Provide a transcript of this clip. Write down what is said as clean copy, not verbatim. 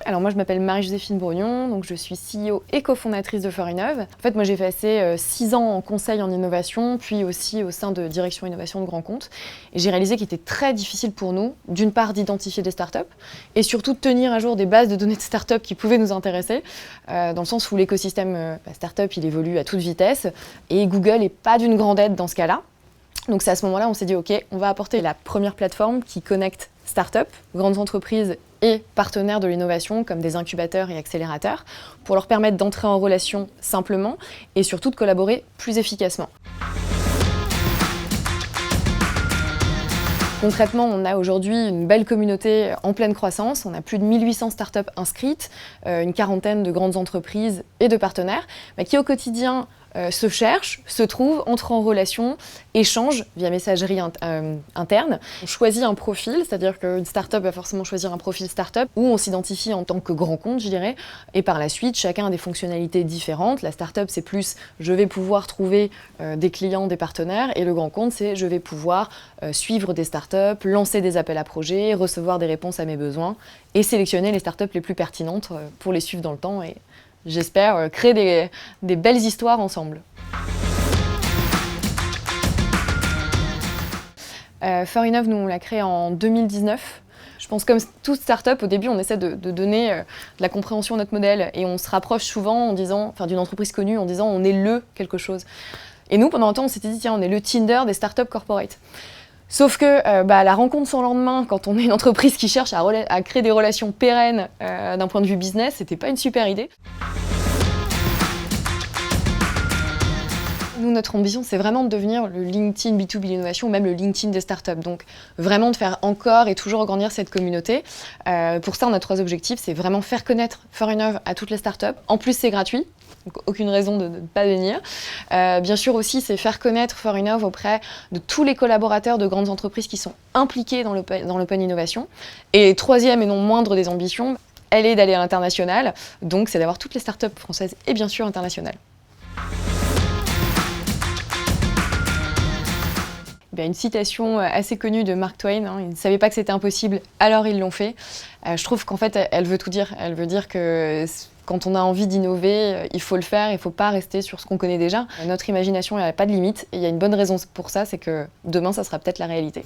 Alors moi je m'appelle Marie-Joséphine Brognon, donc je suis CEO et cofondatrice de Forinov. En fait moi j'ai passé 6 ans en conseil en innovation, puis aussi au sein de direction innovation de grands comptes. Et j'ai réalisé qu'il était très difficile pour nous, d'une part d'identifier des startups, et surtout de tenir à jour des bases de données de startups qui pouvaient nous intéresser, dans le sens où l'écosystème startup il évolue à toute vitesse, et Google n'est pas d'une grande aide dans ce cas-là. Donc c'est à ce moment-là on s'est dit ok, on va apporter la première plateforme qui connecte startups, grandes entreprises et partenaires de l'innovation comme des incubateurs et accélérateurs pour leur permettre d'entrer en relation simplement et surtout de collaborer plus efficacement. Concrètement, on a aujourd'hui une belle communauté en pleine croissance. On a plus de 1800 startups inscrites, une quarantaine de grandes entreprises et de partenaires qui au quotidien se cherchent, se trouvent, entrent en relation, échangent via messagerie interne. On choisit un profil, c'est-à-dire qu'une startup va forcément choisir un profil startup où on s'identifie en tant que grand compte, je dirais, et par la suite, chacun a des fonctionnalités différentes. La startup, c'est plus je vais pouvoir trouver des clients, des partenaires, et le grand compte, c'est je vais pouvoir suivre des startups, lancer des appels à projets, recevoir des réponses à mes besoins et sélectionner les startups les plus pertinentes pour les suivre dans le temps et j'espère créer des belles histoires ensemble. Forinov, nous, on l'a créé en 2019. Je pense comme toute start-up, au début, on essaie de donner de la compréhension à notre modèle et on se rapproche souvent d'une entreprise connue en disant on est le quelque chose. Et nous, pendant un temps, on s'était dit tiens, on est le Tinder des startups corporate. Sauf que la rencontre sans lendemain, quand on est une entreprise qui cherche à créer des relations pérennes d'un point de vue business, c'était pas une super idée. Nous, notre ambition, c'est vraiment de devenir le LinkedIn B2B l'innovation, ou même le LinkedIn des startups. Donc, vraiment de faire encore et toujours agrandir cette communauté. Pour ça, on a 3 objectifs. C'est vraiment faire connaître Forinov à toutes les startups. En plus, c'est gratuit. Donc, aucune raison de ne pas venir. Bien sûr aussi, c'est faire connaître Forinov auprès de tous les collaborateurs de grandes entreprises qui sont impliqués dans l'open innovation. Et troisième et non moindre des ambitions, elle est d'aller à l'international. Donc, c'est d'avoir toutes les startups françaises et bien sûr internationales. Une citation assez connue de Mark Twain, ils ne savaient pas que c'était impossible, alors ils l'ont fait. Je trouve qu'en fait, elle veut tout dire. Elle veut dire que quand on a envie d'innover, il faut le faire, il ne faut pas rester sur ce qu'on connaît déjà. Notre imagination, elle n'a pas de limite, et il y a une bonne raison pour ça, c'est que demain, ça sera peut-être la réalité.